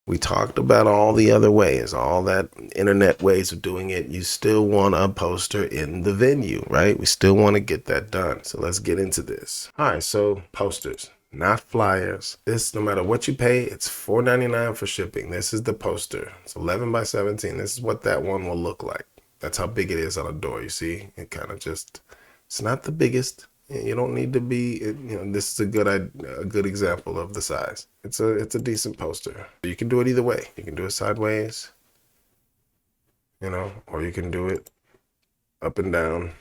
We talked about all the other ways, all that internet ways of doing it. You still want a poster in the venue, right? We still want to get that done. So let's get into this. All right, so posters, not flyers. This, no matter what you pay, it's $4.99 for shipping. This is the poster. It's 11 by 17. This is what that one will look like. That's how big it is on a door. You see, it kind of just, it's not the biggest. You don't need to be, this is a good example of the size. It's a decent poster. You can do it either way. You can do it sideways, or you can do it up and down.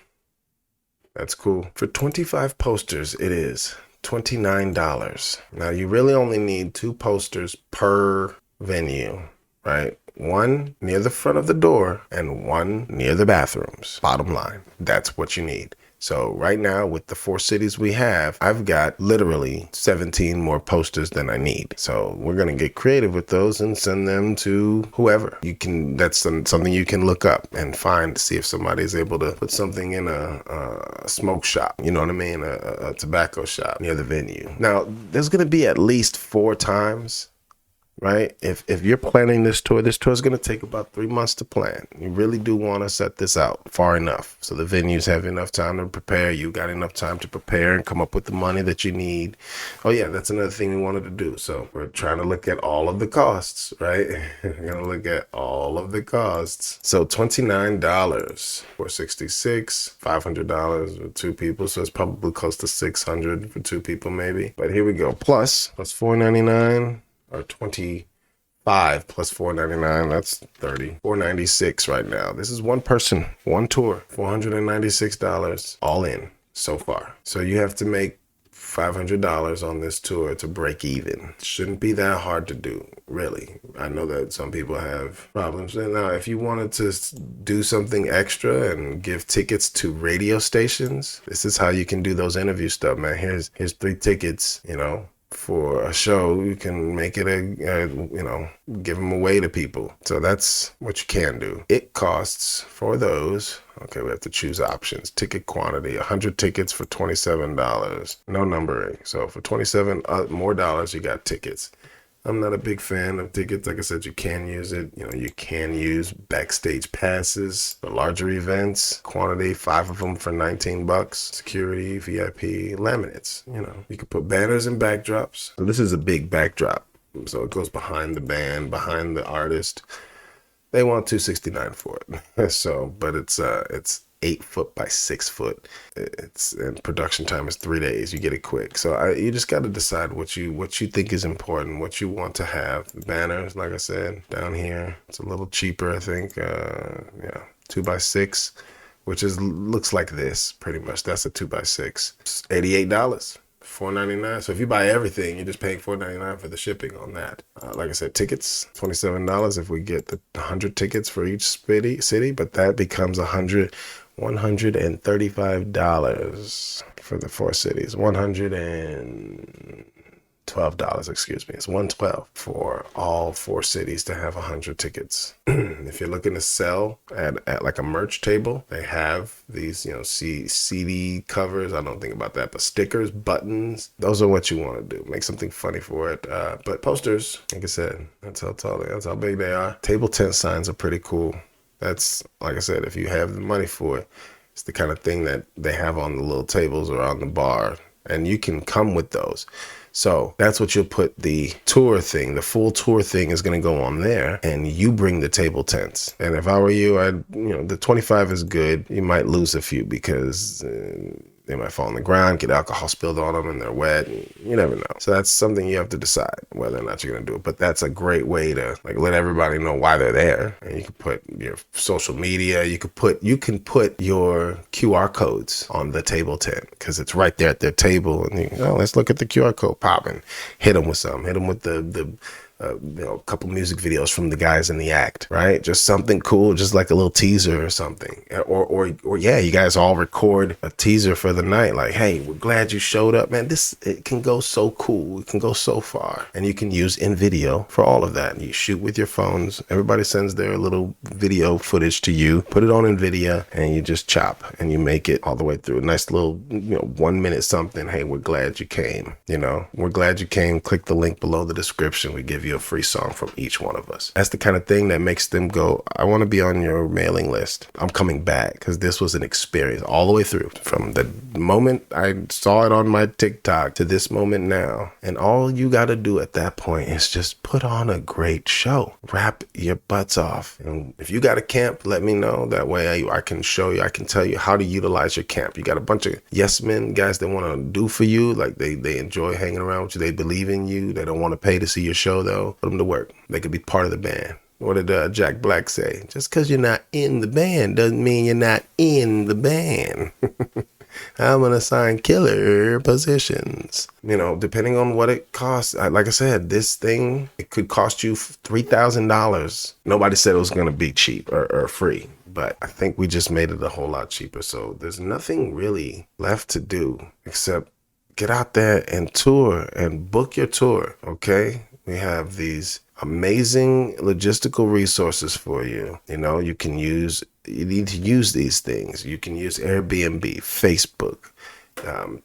That's cool. For 25 posters, it is $29. Now, you really only need 2 posters per venue, right? One near the front of the door and one near the bathrooms. Bottom line, that's what you need. So right now, with the 4 cities we have, I've got literally 17 more posters than I need. So we're going to get creative with those and send them to whoever. That's something you can look up and find to see if somebody's able to put something in a smoke shop, you know what I mean? A tobacco shop near the venue. Now, there's going to be at least 4 times, right? If you're planning this tour is going to take about 3 months to plan. You really do want to set this out far enough so the venues have enough time to prepare. You got enough time to prepare and come up with the money that you need. Oh yeah, that's another thing we wanted to do. So we're trying to look at all of the costs, right? We're going to look at all of the costs. So $29 for 66, $500 for 2 people. So it's probably close to $600 for 2 people maybe. But here we go. Plus $4.99. Or 25 plus $4.99, that's 30. $496 right now. This is one person, one tour, $496 all in so far. So you have to make $500 on this tour to break even. It shouldn't be that hard to do, really. I know that some people have problems. Now, if you wanted to do something extra and give tickets to radio stations, this is how you can do those interview stuff, man. Here's 3 tickets, for a show. You can make it give them away to people. So that's what you can do. It costs for those, okay, we have to choose options. Ticket quantity, 100 tickets for $27. No numbering. So for $27 more dollars, you got tickets. I'm not a big fan of tickets. Like I said, you can use it. You can use backstage passes for larger events. Quantity, 5 of them for $19. Security, VIP, laminates. You can put banners and backdrops. So this is a big backdrop. So it goes behind the band, behind the artist. They want $269 for it. So, but it's 8 foot by 6 foot. And production time is 3 days. You get it quick. So you just got to decide what you think is important, what you want to have. The banners, like I said, down here, it's a little cheaper, I think. 2 by 6, which looks like this pretty much. That's a 2 by 6. It's $88. $4.99. So if you buy everything, you're just paying $4.99 for the shipping on that. Like I said, tickets, $27 if we get the 100 tickets for each city, but that becomes $135 for the 4 cities. $112, excuse me. It's $112 for all 4 cities to have 100 tickets. If you're looking to sell at like a merch table, they have these, CD covers. I don't think about that, but stickers, buttons, those are what you want to do. Make something funny for it. But posters, like I said, that's how big they are. Table tent signs are pretty cool. That's, like I said, if you have the money for it, it's the kind of thing that they have on the little tables or on the bar, and you can come with those. So that's what you'll put the tour thing, the full tour thing is going to go on there, and you bring the table tents. And if I were you, the 25 is good. You might lose a few because they might fall on the ground, get alcohol spilled on them, and they're wet. And you never know. So that's something you have to decide whether or not you're going to do it. But that's a great way to let everybody know why they're there. And you can put your social media. You can put your QR codes on the table tent because it's right there at their table. And let's look at the QR code. Pop and hit them with something. Hit them with the a couple music videos from the guys in the act, right? Just something cool, just like a little teaser or something. Or yeah, you guys all record a teaser for the night. Like, hey, we're glad you showed up, man. It can go so cool. It can go so far. And you can use InVideo for all of that. You shoot with your phones. Everybody sends their little video footage to you. Put it on InVideo and you just chop and you make it all the way through. A nice little, 1 minute something. Hey, we're glad you came. We're glad you came. Click the link below the description. We give you you a free song from each one of us. That's the kind of thing that makes them go, I want to be on your mailing list. I'm coming back, because this was an experience all the way through, from the moment I saw it on my TikTok to this moment now. And all you got to do at that point is just put on a great show. Rap your butts off. And if you got a camp, let me know. That way I can show you, I can tell you how to utilize your camp. You got a bunch of yes men, guys that want to do for you. Like they enjoy hanging around with you. They believe in you. They don't want to pay to see your show though. Put them to work. They could be part of the band. What did Jack Black say? Just because you're not in the band doesn't mean you're not in the band. I'm going to assign killer positions. You know, depending on what it costs. Like I said, this thing, it could cost you $3,000. Nobody said it was going to be cheap or free, but I think we just made it a whole lot cheaper. So there's nothing really left to do except get out there and tour and book your tour, okay? We have these amazing logistical resources for you. You know, you need to use these things. You can use Airbnb, Facebook,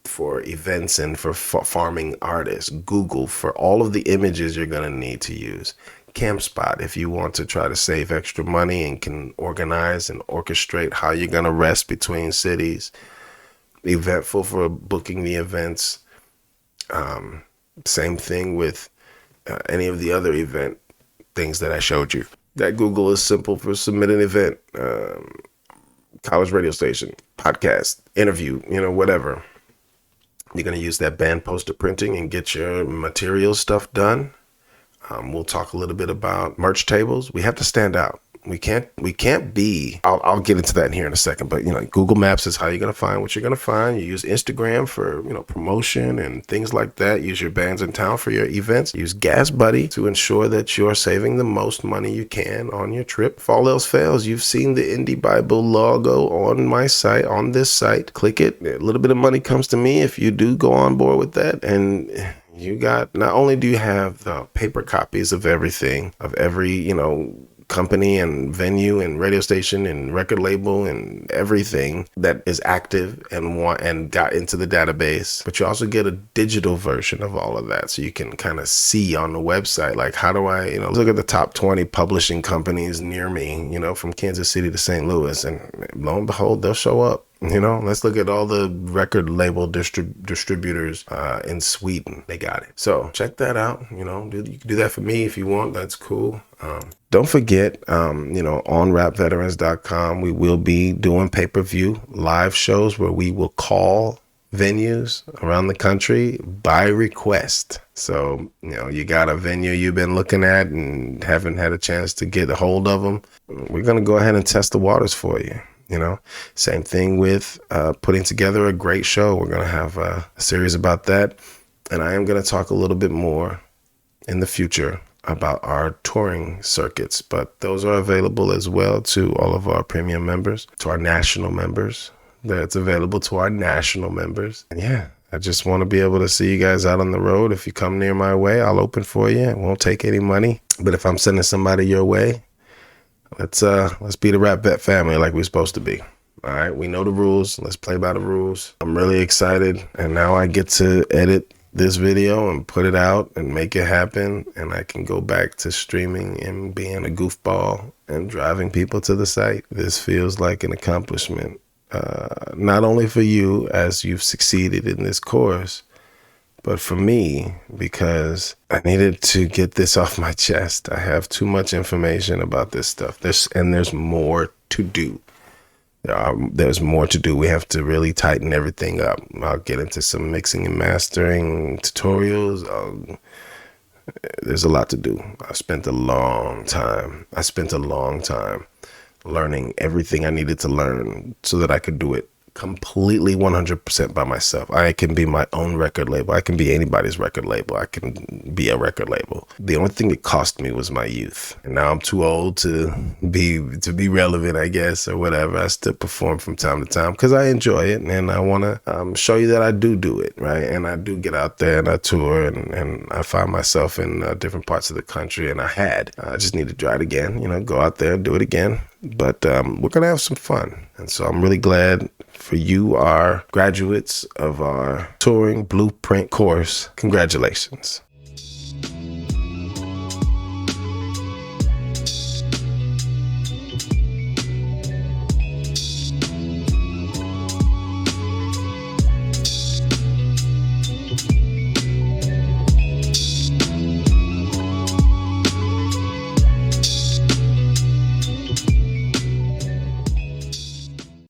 for events and for farming artists, Google for all of the images you're going to need to use. CampSpot, if you want to try to save extra money and can organize and orchestrate how you're going to rest between cities. Eventful for booking the events. Same thing with any of the other event things that I showed you. That Google is simple for submit an event, college radio station, podcast, interview, whatever. You're going to use that band poster printing and get your material stuff done. We'll talk a little bit about merch tables. We have to stand out. We can't be, I'll get into that in here in a second, but Google Maps is how you're going to find what you're going to find. You use Instagram for, promotion and things like that. Use your bands in town for your events. Use Gas Buddy to ensure that you're saving the most money you can on your trip. If all else fails, you've seen the Indie Bible logo on my site, on this site. Click it. A little bit of money comes to me if you do go on board with that. And you got, not only do you have the paper copies of everything, of every, company and venue and radio station and record label and everything that is active and got into the database, but you also get a digital version of all of that, so you can kind of see on the website, like, how do I look at the top 20 publishing companies near me, from Kansas City to St. Louis, and lo and behold, they'll show up. Let's look at all the record label distributors in Sweden. They got it. So check that out. You can do that for me if you want. That's cool. Don't forget, on rapveterans.com, we will be doing pay-per-view live shows where we will call venues around the country by request. So, you got a venue you've been looking at and haven't had a chance to get a hold of them. We're going to go ahead and test the waters for you. Same thing with putting together a great show. We're going to have a series about that. And I am going to talk a little bit more in the future about our touring circuits, but those are available as well to all of our premium members, to our national members. That's available to our national members. And yeah, I just want to be able to see you guys out on the road. If you come near my way, I'll open for you. It won't take any money. But if I'm sending somebody your way, let's be the Rap Vet family like we're supposed to be. All right, we know the rules. Let's play by the rules. I'm really excited, and now I get to edit this video and put it out and make it happen, and I can go back to streaming and being a goofball and driving people to the site. This feels like an accomplishment, not only for you as you've succeeded in this course, but for me, because I needed to get this off my chest. I have too much information about this stuff. There's more to do. There's more to do. We have to really tighten everything up. I'll get into some mixing and mastering tutorials. There's a lot to do. I spent a long time learning everything I needed to learn so that I could do it completely 100% by myself. I can be my own record label. I can be anybody's record label. I can be a record label. The only thing it cost me was my youth. And now I'm too old to be relevant, I guess, or whatever. I still perform from time to time because I enjoy it, and I want to show you that I do it, right? And I do get out there and I tour, and I find myself in different parts of the country, and I just need to try it again, go out there and do it again. But we're going to have some fun. And so I'm really glad for you, our graduates of our touring blueprint course. Congratulations.